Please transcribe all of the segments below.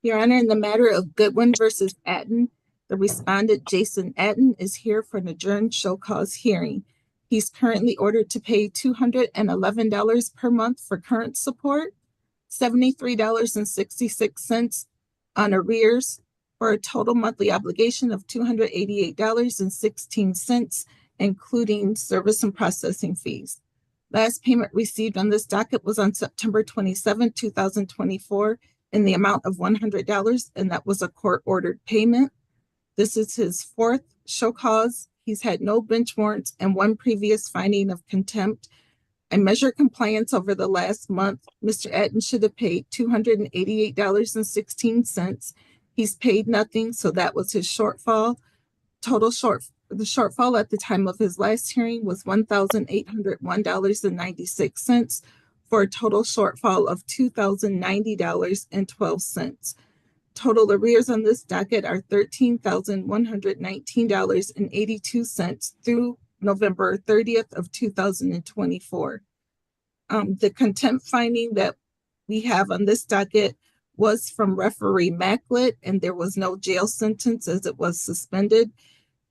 Your Honor, in the matter of Goodwin versus Atton, the respondent, Jason Atton, is here for an adjourned show cause hearing. He's currently ordered to pay $211 per month for current support, $73.66 on arrears, for a total monthly obligation of $288.16, including service and processing fees. Last payment received on this docket was on September 27, 2024, in the amount of $100, and that was a court-ordered payment. This is his fourth show cause. He's had no bench warrants and one previous finding of contempt. I measure compliance over the last month. Mr. Atton should have paid $288.16. He's paid nothing, so that was his shortfall. The shortfall at the time of his last hearing was $1,801.96 for a total shortfall of $2,090.12. Total arrears on this docket are $13,119.82 through November 30th of 2024. The contempt finding that we have on this docket was from referee Macklett, and there was no jail sentence as it was suspended.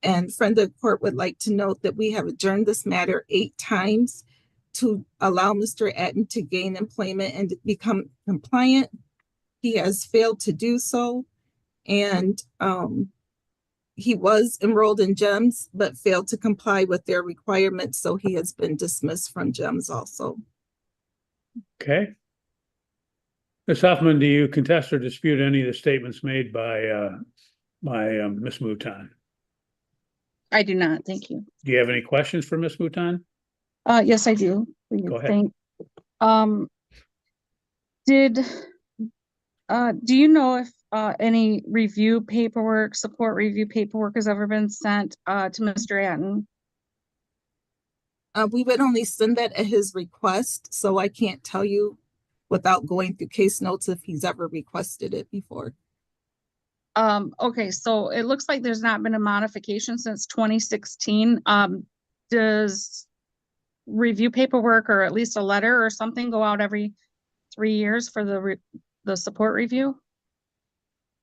And friend of the court would like to note that we have adjourned this matter 8 times to allow Mr. Atton to gain employment and become compliant. He has failed to do so, and he was enrolled in GEMS but failed to comply with their requirements, so he has been dismissed from GEMS also. Okay. Ms. Huffman, do you contest or dispute any of the statements made by Ms. Mouton? I do not. Thank you. Do you have any questions for Ms. Mouton? Yes, I do. Go ahead. Do you know if any review paperwork, support review paperwork has ever been sent to Mr. Atton? We would only send that at his request, so I can't tell you without going through case notes if he's ever requested it before. Okay, so it looks like there's not been a modification since 2016. Does review paperwork or at least a letter or something go out every 3 years for the support review?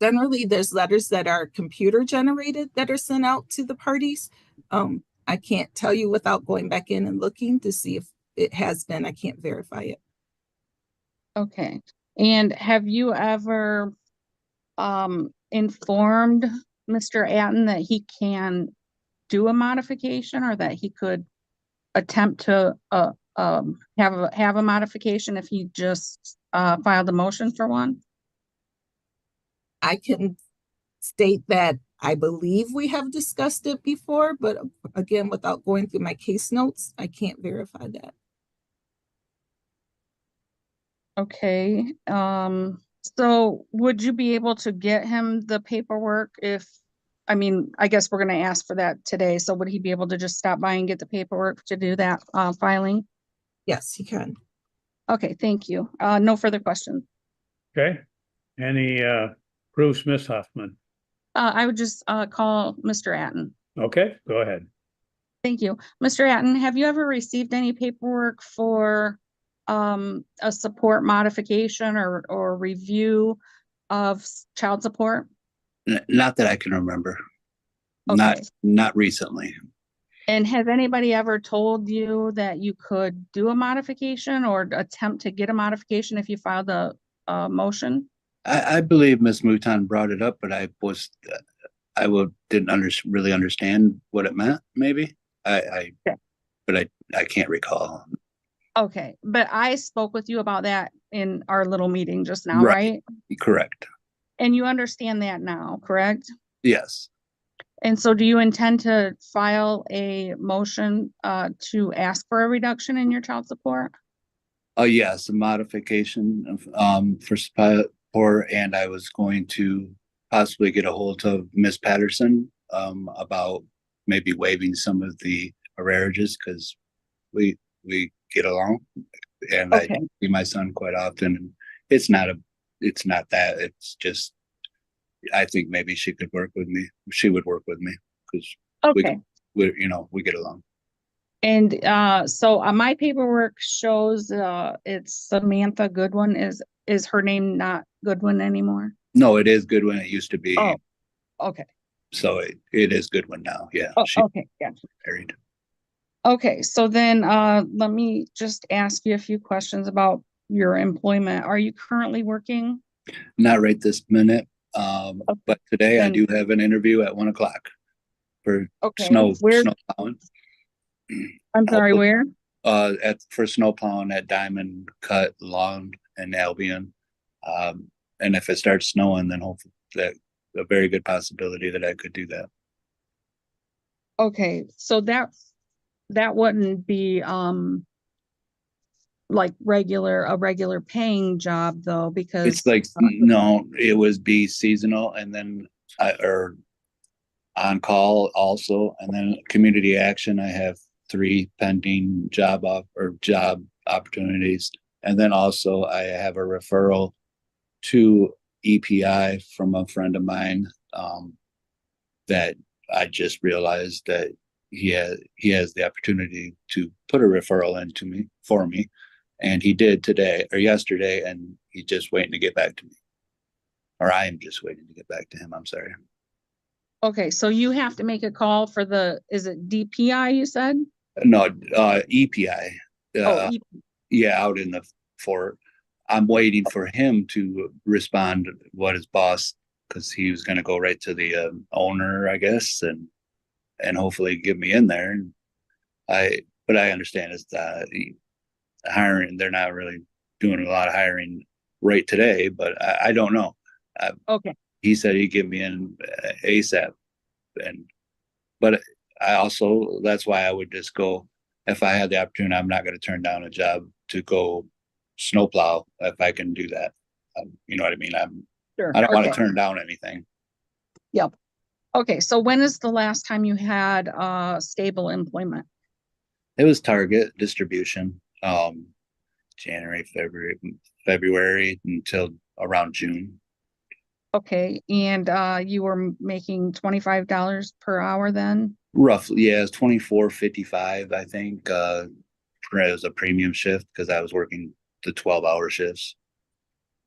Generally, there's letters that are computer generated that are sent out to the parties. I can't tell you without going back in and looking to see if it has been. I can't verify it. Okay. And have you ever informed Mr. Atton that he can do a modification or that he could attempt to have a modification if he just filed a motion for one? I can state that I believe we have discussed it before, but again, without going through my case notes, I can't verify that. Okay. So would you be able to get him the paperwork if, I mean, I guess we're going to ask for that today. So would he be able to just stop by and get the paperwork to do that filing? Yes, he can. Okay, thank you. No further questions. Okay. Any proofs, Ms. Huffman? I would just call Mr. Atton. Okay, go ahead. Thank you. Mr. Atton, have you ever received any paperwork for a support modification or review of child support? Not that I can remember. Okay. Not recently. And has anybody ever told you that you could do a modification or attempt to get a modification if you filed a motion? I believe Ms. Mouton brought it up, but didn't really understand what it meant. Maybe but I can't recall. Okay, but I spoke with you about that in our little meeting just now, right? Correct. And you understand that now, correct? Yes. And so do you intend to file a motion to ask for a reduction in your child support? Yes, a modification for support, and I was going to possibly get a hold of Ms. Patterson about maybe waiving some of the arrearages because we get along, and okay. I see my son quite often, and it's not that. It's just I think maybe she could work with me. She would work with me because we get along. And so my paperwork shows it's Samantha Goodwin. Is her name not Goodwin anymore? No, it is Goodwin. It used to be, Oh, okay. so it is Goodwin now. Yeah, Oh, she's okay, yeah. married. Okay, so then let me just ask you a few questions about your employment. Are you currently working? Not right this minute. But today I Then- do have an interview at 1 o'clock for Okay, snow where, plowing. I'm sorry, Also, where? for snow plowing at Diamond Cut Lawn in Albion. And if it starts snowing, then hopefully that a very good possibility that I could do that. Okay, so that wouldn't be like a regular paying job though, because It's like, no, it would be seasonal and then or on call also, and then community action. I have 3 pending job opportunities. And then also I have a referral to EPI from a friend of mine, that I just realized that he has the opportunity to put a referral into me for me. And he did today or yesterday, and he's just waiting to get back to me. Or I am just waiting to get back to him. I'm sorry. okay, so you have to make a call for is it DPI you said? No, EPI. Oh, Yeah, out in the fort. I'm waiting for him to respond what his boss, because he was going to go right to the owner, I guess, and hopefully get me in there. And but I understand it's hiring. They're not really doing a lot of hiring right today, but I don't know. okay, He said he'd get me in ASAP, but I also, that's why I would just go, if I had the opportunity. I'm not going to turn down a job to go snowplow if I can do that. You know what I mean? sure. I don't want to Okay. turn down anything. Yep. Okay, so when is the last time you had stable employment? It was Target distribution, January, February until around June. Okay, and you were making $25 per hour then? Roughly, yeah, it's 24.55, I think. It was a premium shift because I was working the 12-hour shifts.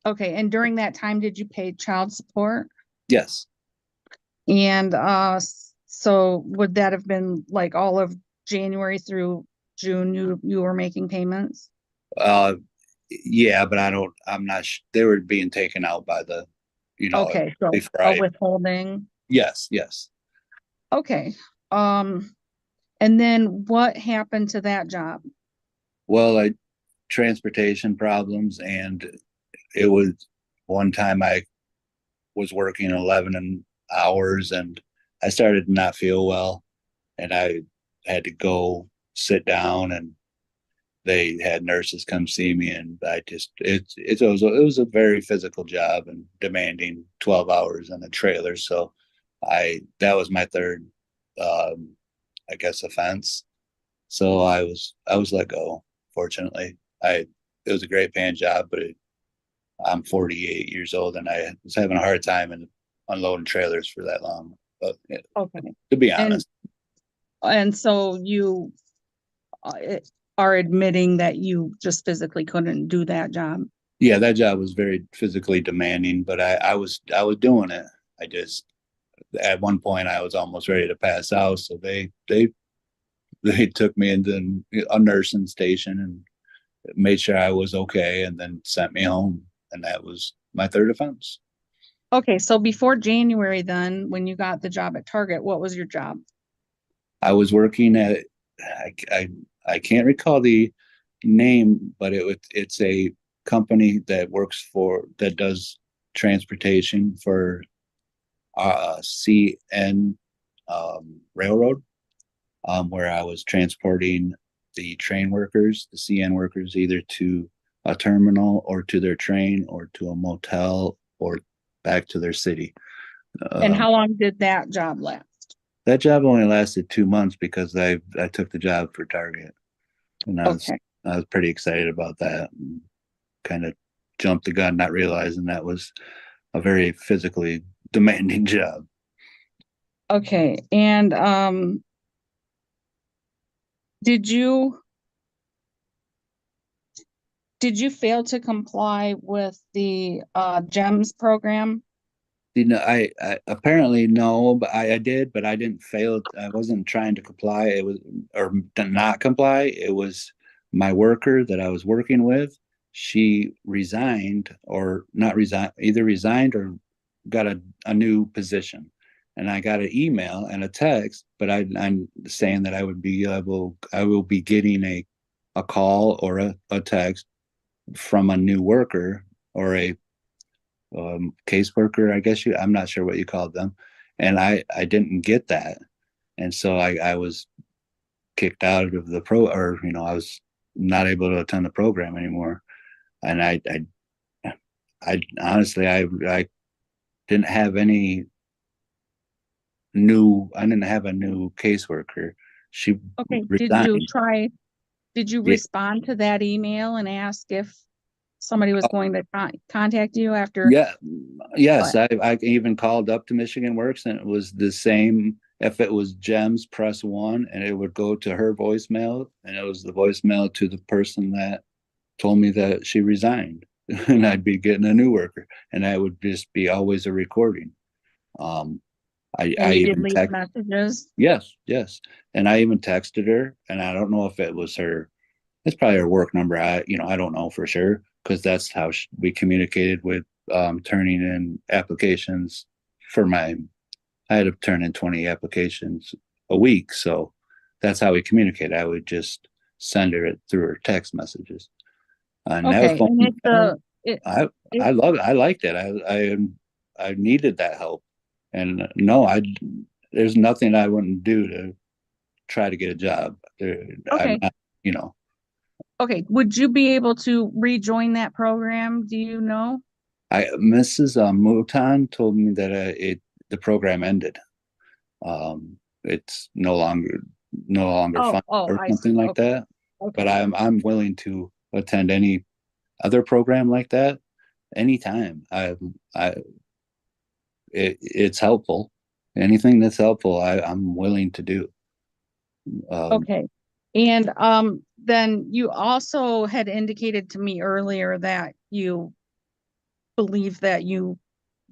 Okay, and during that time, did you pay child support? Yes. And so would that have been like all of January through June, you were making payments? Yeah, but I'm not, they were being taken out by the, Okay, so before a withholding. yes. Okay, and then what happened to that job? Well, transportation problems, and it was one time I was working 11 hours and I started to not feel well, and I had to go sit down, and they had nurses come see me, and I just it was a very physical job and demanding 12 hours in a trailer. So that was my third I guess offense. So I was let go, fortunately. It was a great paying job, but I'm 48 years old and I was having a hard time in unloading trailers for that long. But Okay, to be honest, and so you are admitting that you just physically couldn't do that job? yeah, that job was very physically demanding, but I was doing it. I just, at one point I was almost ready to pass out. So they took me into a nursing station and made sure I was okay, and then sent me home. And that was my third offense. Okay, so before January then, when you got the job at Target, what was your job? I was working at, I can't recall the name, but it's a company that that does transportation for CN Railroad, where I was transporting the train workers, the CN workers, either to a terminal or to their train or to a motel or back to their city. And how long did that job last? That job only lasted 2 months because I took the job for Target, and I was pretty excited about that. And kind of jumped the gun, not realizing that was a very physically demanding job. Okay, and did you fail to comply with the GEMS program? You know, I apparently no, but I did, but I didn't fail. I wasn't trying to comply. It was, or to not comply. It was my worker that I was working with. She resigned or not resigned, either resigned or got a new position. And I got an email and a text, but I'm saying that I will be getting a call or a text from a new worker or a caseworker, I guess I'm not sure what you called them. And I didn't get that. And so I was kicked out of the or, you know, I was not able to attend the program anymore. And I honestly, I didn't have any I didn't have a new caseworker. She Okay, resigned. did you Yeah. respond to that email and ask if somebody was going to contact you after? Yeah, yes, I even called up to Michigan Works and it was the same. If it was Gems, press 1 and it would go to her voicemail, and it was the voicemail to the person that told me that she resigned and I'd be getting a new worker, and that would just be always a recording. I And you did even leave messages? yes, and I even texted her, and I don't know if it was her. It's probably her work number. I don't know for sure, because that's how we communicated with turning in applications for I had to turn in 20 applications a week. So that's how we communicated. I would just send her it through her text messages. And that was Okay, fun. and I love it. I liked it. I needed that help. And no, there's nothing I wouldn't do to try to get a job. I'm okay, not, you know, okay. Would you be able to rejoin that program? Do you know? Mrs. Mouton told me that the program ended. It's no longer fun or I something see. like Okay, that. okay, But I'm willing to attend any other program like that anytime. It's helpful. Anything that's helpful, I'm willing to do. okay. And then you also had indicated to me earlier that you believe that you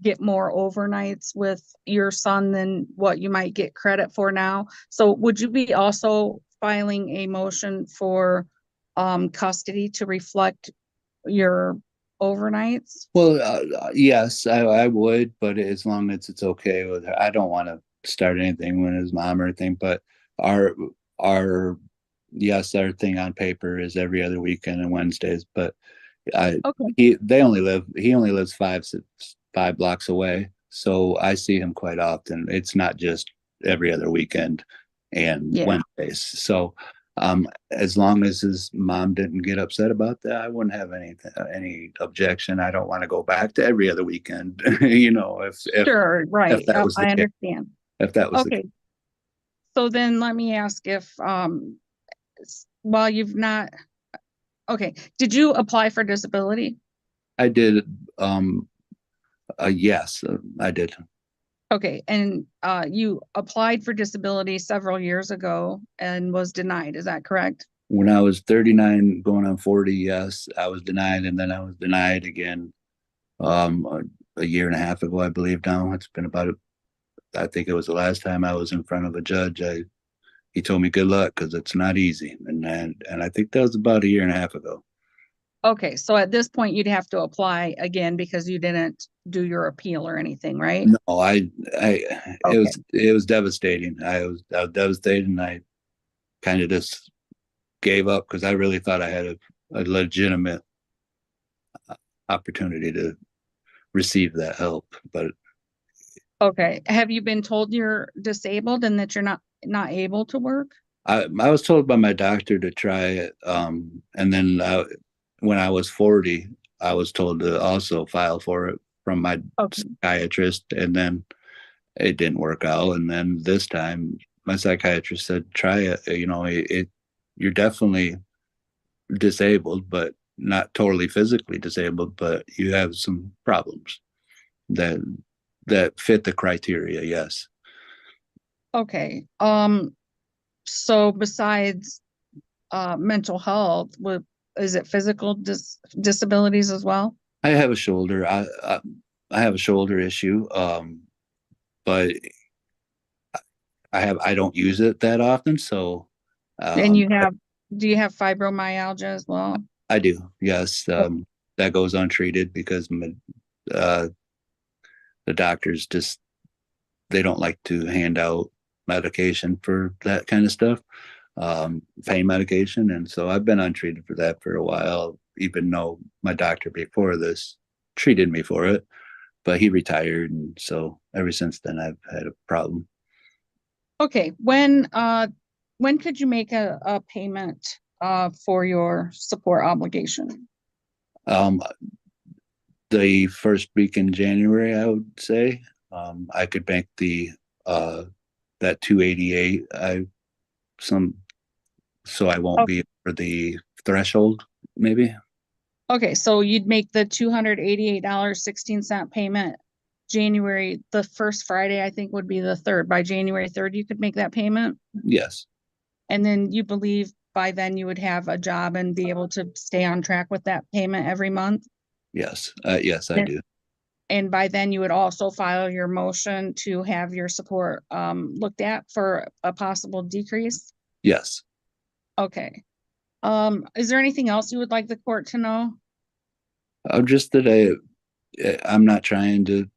get more overnights with your son than what you might get credit for now. So would you be also filing a motion for custody to reflect your overnights? Well, yes, I would, but as long as it's okay with her. I don't want to start anything with his mom or anything, but our our yes, our thing on paper is every other weekend and Wednesdays. But Okay, he only lives 5 blocks away, so I see him quite often. It's not just every other weekend and yeah, Wednesdays. So as long as his mom didn't get upset about that, I wouldn't have any objection. I don't want to go back to every other weekend. You know, sure, right. if that was the I case. understand. If that was the Okay, case. so then let me ask if while you've not, okay, did you apply for disability? I did. Yes, I did. Okay, and you applied for disability several years ago and was denied, is that correct? When I was 39, going on 40, yes, I was denied, and then I was denied again a year and a half ago, I believe. Now it's been I think it was the last time I was in front of a judge. He told me good luck because it's not easy, and I think that was about a year and a half ago. Okay, so at this point, you'd have to apply again because you didn't do your appeal or anything, right? No, Okay. it was devastating. I was devastated, and I kind of just gave up because I really thought I had a legitimate opportunity to receive that help. But Okay, have you been told you're disabled and that you're not able to work? I was told by my doctor to try it, and then when I was 40, I was told to also file for it from my Okay, psychiatrist, and then it didn't work out. And then this time, my psychiatrist said, "Try it. You know, you're definitely disabled, but not totally physically disabled, but you have some problems that fit the criteria." Yes. okay. So besides mental health, is it physical disabilities as well? I have a shoulder. I have a shoulder issue, but I don't use it that often, so And you have, do you have fibromyalgia as well? I do. Yes, that goes untreated because uh, the doctors just they don't like to hand out medication for that kind of stuff, pain medication, and so I've been untreated for that for a while, even though my doctor before this treated me for it, but he retired, and so ever since then I've had a problem. Okay, when could you make a payment for your support obligation? Um, the first week in January, I would say, I could make the that 288. So I won't be for the threshold, maybe. Okay, so you'd make the $288.16 payment January, the first Friday, I think would be the 3rd. By January 3rd, you could make that payment. Yes, And then you believe by then you would have a job and be able to stay on track with that payment every month? yes, yes, I And- do. And by then you would also file your motion to have your support looked at for a possible decrease? Yes. Okay. Is there anything else you would like the court to know? Just that I'm not trying to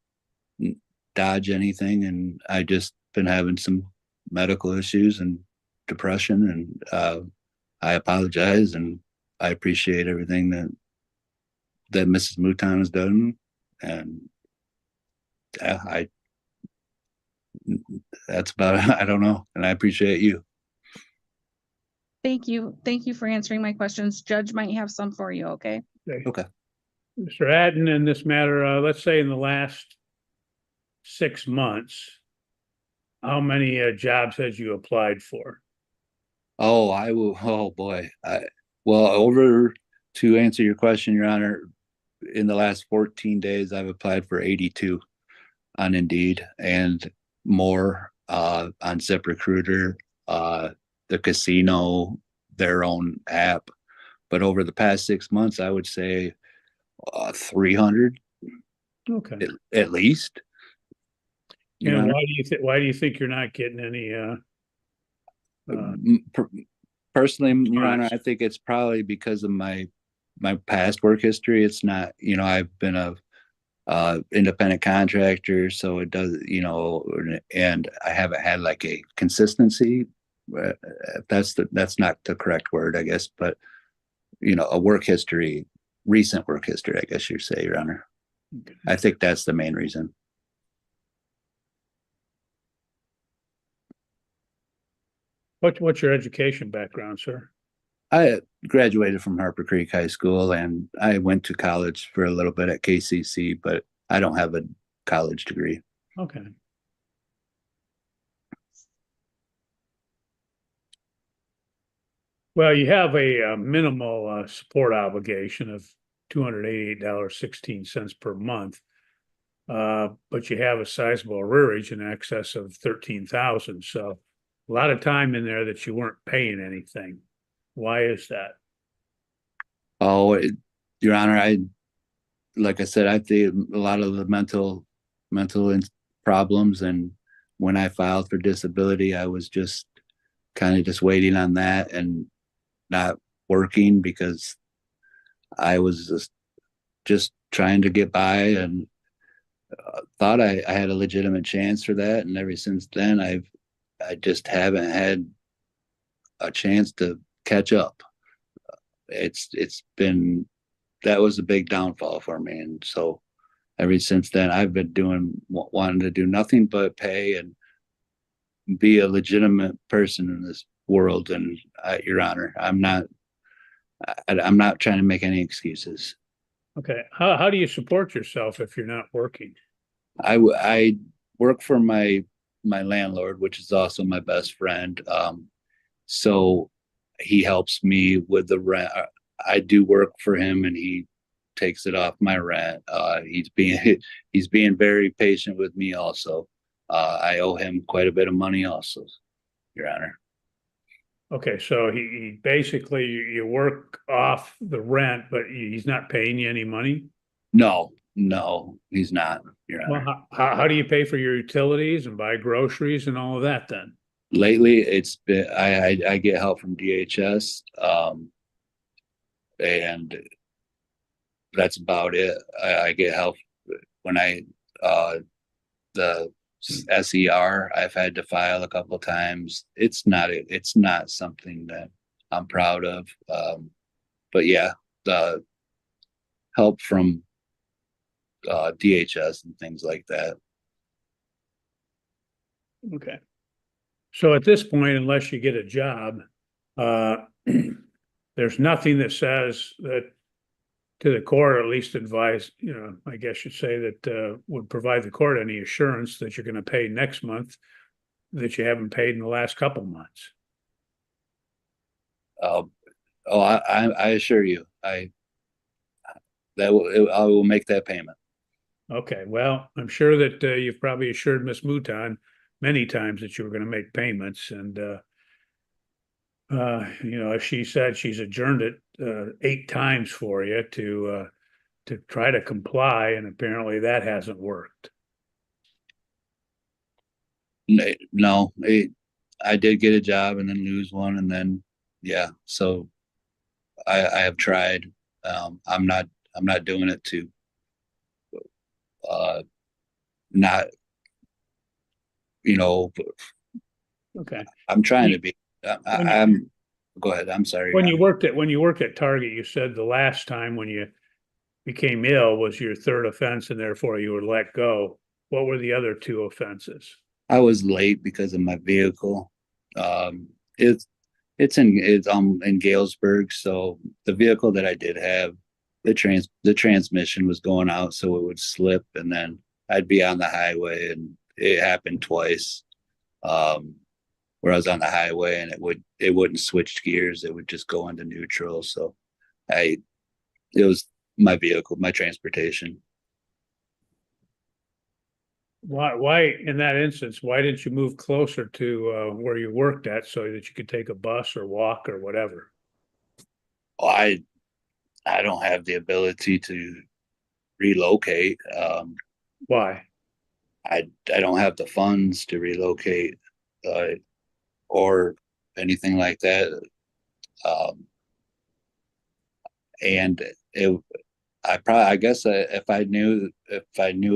dodge anything, and I just been having some medical issues and depression, and I apologize, and I appreciate everything that Mrs. Mouton has done, and I that's about it. I don't know, and I appreciate you. Thank you. Thank you for answering my questions. Judge might have some for you, okay? Okay. Mr. Atton, in this matter, let's say in the last 6 months, how many jobs has you applied for? Oh, I will. Oh boy. Well, over to answer your question, Your Honor, in the last 14 days, I've applied for 82 on Indeed and more on ZipRecruiter, the casino, their own app. But over the past 6 months, I would say 300 Okay. at least. Your And Honor. why do you think you're not getting any Personally, Your Honor, response? I think it's probably because of my past work history. It's not, I've been a independent contractor, so it does, and I haven't had like a consistency. That's not the correct word, I guess, but a work history, recent work history, I guess you say, Your Honor. Okay. I think that's the main reason. What's your education background, sir? I graduated from Harper Creek High School, and I went to college for a little bit at KCC, but I don't have a college degree. Okay. Well, you have a minimal support obligation of $288.16 per month. But you have a sizable arrearage in excess of 13,000. So a lot of time in there that you weren't paying anything. Why is that? Oh, Your Honor, like I said, I think a lot of the mental problems, and when I filed for disability, I was just kind of just waiting on that and not working because I was just trying to get by, and thought I had a legitimate chance for that. And ever since then, I just haven't had a chance to catch up. It's been, that was a big downfall for me. And so ever since then, I've been wanting to do nothing but pay and be a legitimate person in this world. And Your Honor, I'm not trying to make any excuses. Okay. How do you support yourself if you're not working? I work for my landlord, which is also my best friend. So he helps me with the rent. I do work for him, and he takes it off my rent. He's being very patient with me also. I owe him quite a bit of money also, Your Honor. Okay, so he basically, you work off the rent, but he's not paying you any money? No, No, he's not, Your Well, Honor. how do you pay for your utilities and buy groceries and all of that then? Lately, it's been, I get help from DHS, and that's about it. I get help when the SER, I've had to file a couple of times. It's not something that I'm proud of. But yeah, the help from DHS and things like that. Okay. So at this point, unless you get a job, there's nothing that says that to the court, or at least advise, I guess you'd say that would provide the court any assurance that you're going to pay next month that you haven't paid in the last couple months. I assure you, I will make that payment. Okay, well, I'm sure that you've probably assured Miss Mouton many times that you were going to make payments, and if she said she's adjourned it 8 times for you to try to comply, and apparently that hasn't worked. No, I did get a job and then lose one, and then yeah. So I have tried. I'm not doing it to not, Okay. I'm trying to be. I'm. Go ahead. I'm sorry. When you worked at Target, you said the last time when you became ill was your 3rd offense, and therefore you were let go. What were the other 2 offenses? I was late because of my vehicle. It's in Galesburg, so the vehicle that I did have, the transmission was going out, so it would slip, and then I'd be on the highway, and it happened twice. Where I was on the highway and it wouldn't switch gears, it would just go into neutral. So it was my vehicle, my transportation. Why in that instance, why didn't you move closer to where you worked at so that you could take a bus or walk or whatever? I don't have the ability to relocate. Why? I don't have the funds to relocate or anything like that. And I guess if I knew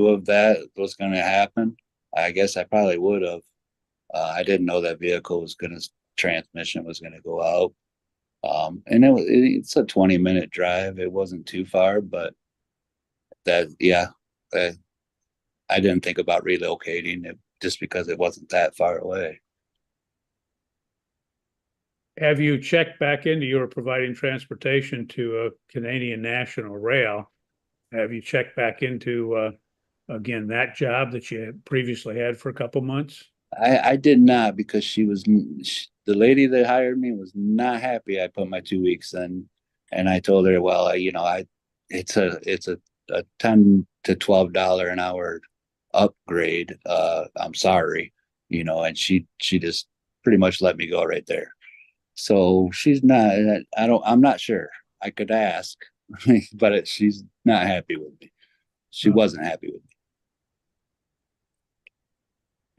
of that was going to happen, I guess I probably would have. I didn't know that transmission was going to go out. And it's a 20-minute drive. It wasn't too far, but I didn't think about relocating it just because it wasn't that far away. Have you checked back into your providing transportation to a Canadian National Rail? Have you checked back into again that job that you had previously had for a couple months? I did not, because the lady that hired me was not happy I put my 2 weeks in, and I told her, well, it's a $10 to $12 an hour upgrade. I'm sorry, and she just pretty much let me go right there. So she's not. I'm not sure. I could ask, but she's not happy with me. She wasn't happy with me.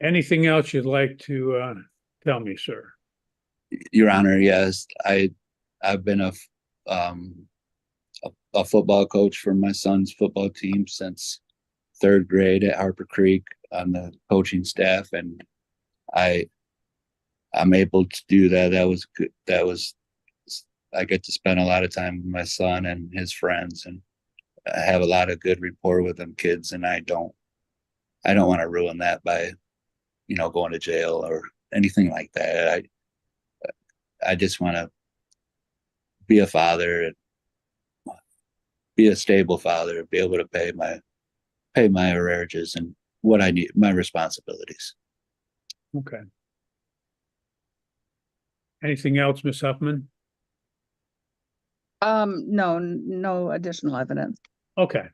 Anything else you'd like to tell me, sir? Your Honor, yes, I've been a football coach for my son's football team since 3rd grade at Harper Creek on the coaching staff, and I'm able to do that. That was good. I get to spend a lot of time with my son and his friends, and I have a lot of good rapport with them kids, and I don't want to ruin that by, going to jail or anything like that. I just want to be a father, be a stable father, be able to pay my arrears and what I need, my responsibilities. Okay. Anything else, Ms. Huffman? No additional evidence. Okay.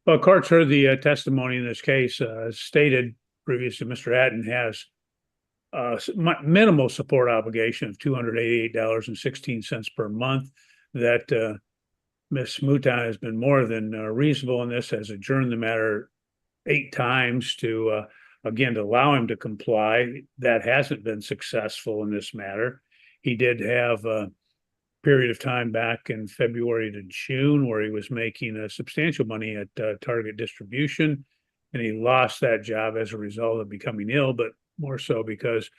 Well, court's heard the testimony in this case. Stated previously, Mr. Atton has minimal support obligation of $288.16 per month that Ms. Mouton has been more than reasonable in this, has adjourned the matter 8 times to, again, to allow him to comply. That hasn't been successful in this matter. He did have a period of time back in February to June where he was making substantial money at Target Distribution, and he lost that job as a result of becoming ill, but more so because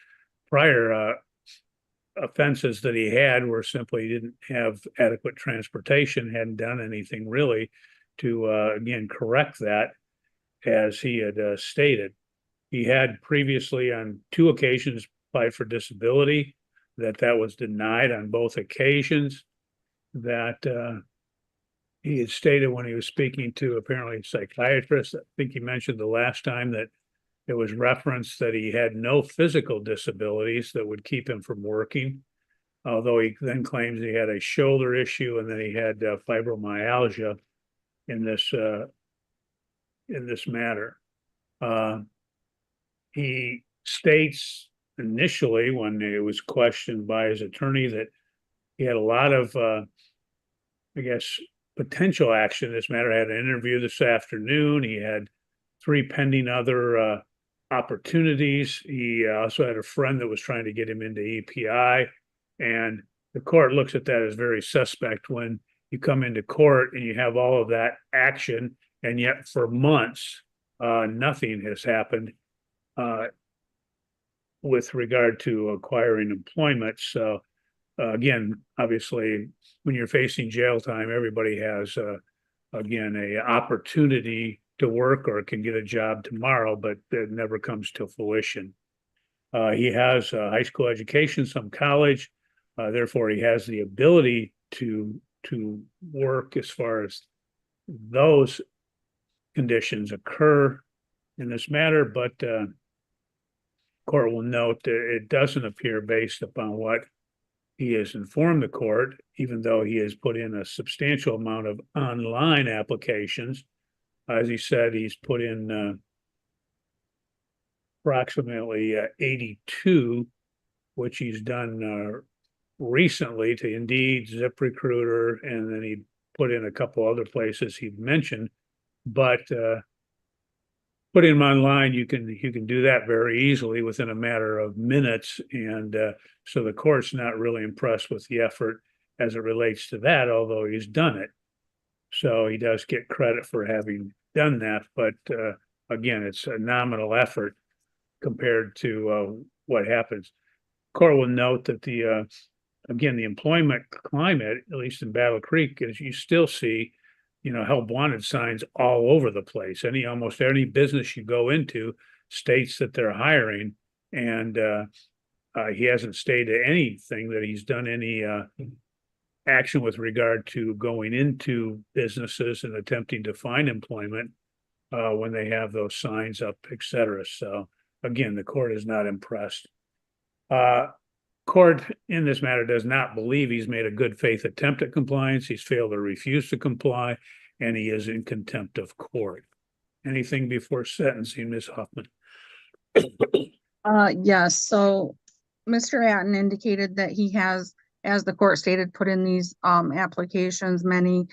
prior offenses that he had were simply didn't have adequate transportation, hadn't done anything really to, again, correct that, as he had stated. He had previously on 2 occasions applied for disability, that was denied on both occasions, that he had stated when he was speaking to apparently a psychiatrist. I think he mentioned the last time that it was referenced that he had no physical disabilities that would keep him from working, although he then claims he had a shoulder issue and then he had fibromyalgia in this matter. He states initially when it was questioned by his attorney that he had a lot of, I guess, potential action in this matter. I had an interview this afternoon. He had 3 pending other opportunities. He also had a friend that was trying to get him into EPI, and the court looks at that as very suspect when you come into court and you have all of that action, and yet for months, nothing has happened with regard to acquiring employment. So again, obviously, when you're facing jail time, everybody has, again, a opportunity to work or can get a job tomorrow, but it never comes to fruition. He has a high school education, some college, therefore he has the ability to work as far as those conditions occur in this matter, but court will note that it doesn't appear, based upon what he has informed the court, even though he has put in a substantial amount of online applications. As he said, he's put in approximately 82, which he's done recently to Indeed, ZipRecruiter, and then he put in a couple other places he mentioned. But putting them online, you can do that very easily within a matter of minutes, and so the court's not really impressed with the effort as it relates to that, although he's done it. So he does get credit for having done that, but again, it's a nominal effort compared to what happens. Court will note that the again, the employment climate, at least in Battle Creek, is you still see, help wanted signs all over the place. Almost any business you go into states that they're hiring, and he hasn't stated anything that he's done any action with regard to going into businesses and attempting to find employment when they have those signs up, etc. So again, the court is not impressed. Court in this matter does not believe he's made a good faith attempt at compliance. He's failed to refuse to comply, and he is in contempt of court. Anything before sentencing, Ms. Hoffman? Yes, so Mr. Atton indicated that he has, as the court stated, put in these applications, many,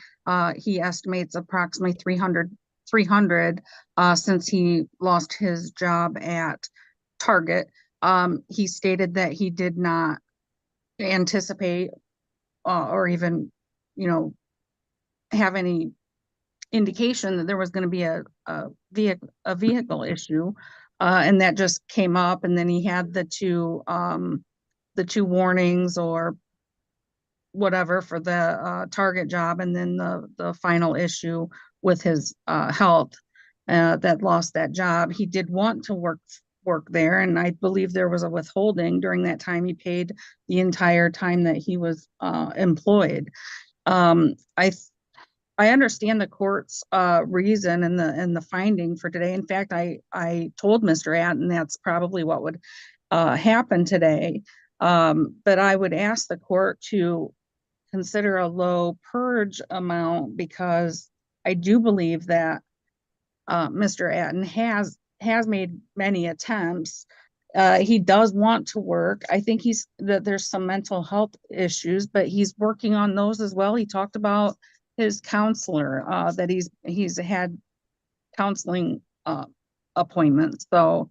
he estimates approximately 300 since he lost his job at Target. He stated that he did not anticipate or even, have any indication that there was going to be a vehicle issue, and that just came up. And then he had the two warnings or whatever for the Target job, and then the final issue with his health that lost that job. He did want to work there, and I believe there was a withholding during that time. He paid the entire time that he was employed. I understand the court's reason and the finding for today. In fact, I told Mr. Atton that's probably what would happen today. But I would ask the court to consider a low purge amount, because I do believe that Mr. Atton has made many attempts. He does want to work. I think that there's some mental health issues, but he's working on those as well. He talked about his counselor, that he's had counseling, appointments. So,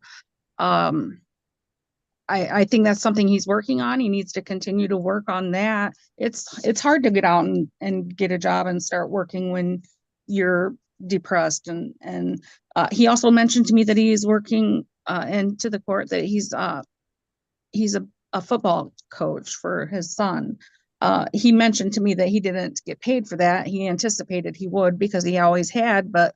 I think that's something he's working on. He needs to continue to work on that. It's hard to get out and get a job and start working when you're depressed. And he also mentioned to me that he is working, into the court, that he's a football coach for his son. He mentioned to me that he didn't get paid for that. He anticipated he would because he always had, but,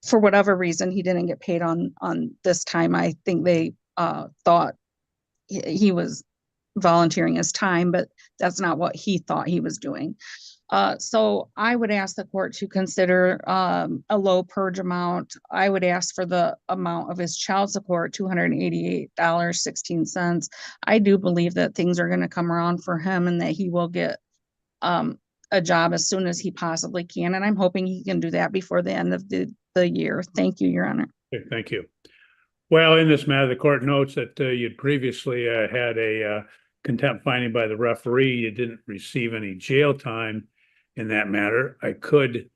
for whatever reason, he didn't get paid on this time. I think they thought he was volunteering his time, but that's not what he thought he was doing. So I would ask the court to consider a low purge amount. I would ask for the amount of his child support, $288.16. I do believe that things are going to come around for him and that he will get a job as soon as he possibly can. And I'm hoping he can do that before the end of the year. Thank you, Your Honor. Okay, thank you. Well, in this matter, the court notes that you'd previously had a contempt finding by the referee. You didn't receive any jail time in that matter. I could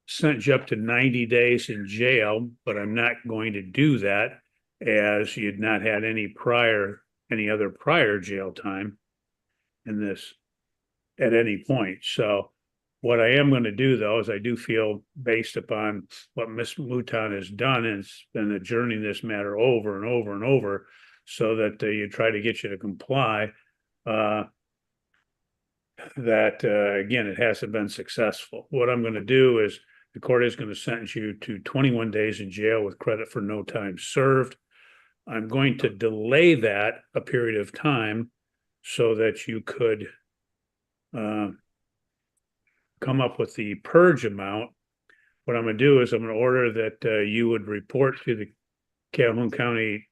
sentence you up to 90 days in jail, but I'm not going to do that as you'd not had any other prior jail time in this at any point. So what I am going to do, though, is I do feel, based upon what Ms. Mouton has done, and it's been adjourning this matter over and over and over, so that you try to get you to comply, that again, it hasn't been successful. What I'm going to do is the court is going to sentence you to 21 days in jail with credit for no time served. I'm going to delay that a period of time so that you could come up with the purge amount. What I'm going to do is I'm going to order that you would report to the Calhoun County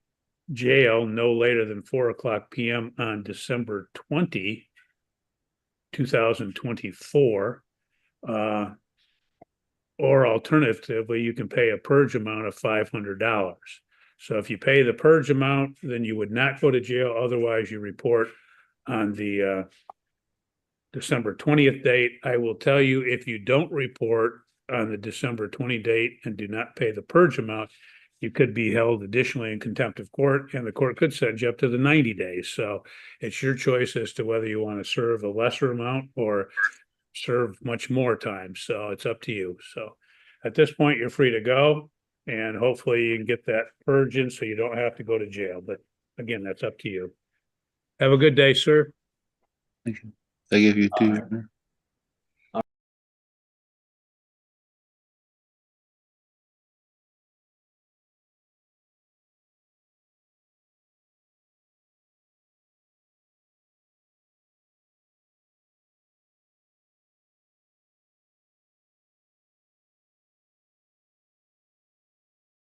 Jail no later than 4:00 p.m. on December 20, 2024. Or alternatively, you can pay a purge amount of $500. So if you pay the purge amount, then you would not go to jail. Otherwise, you report on the December 20th date. I will tell you, if you don't report on the December 20 date and do not pay the purge amount, you could be held additionally in contempt of court, and the court could send you up to the 90 days. So it's your choice as to whether you want to serve a lesser amount or serve much more time. So it's up to you. So at this point, you're free to go, and hopefully you can get that purge in so you don't have to go to jail. But again, that's up to you. Have a good day, sir. Thank you. I give you two.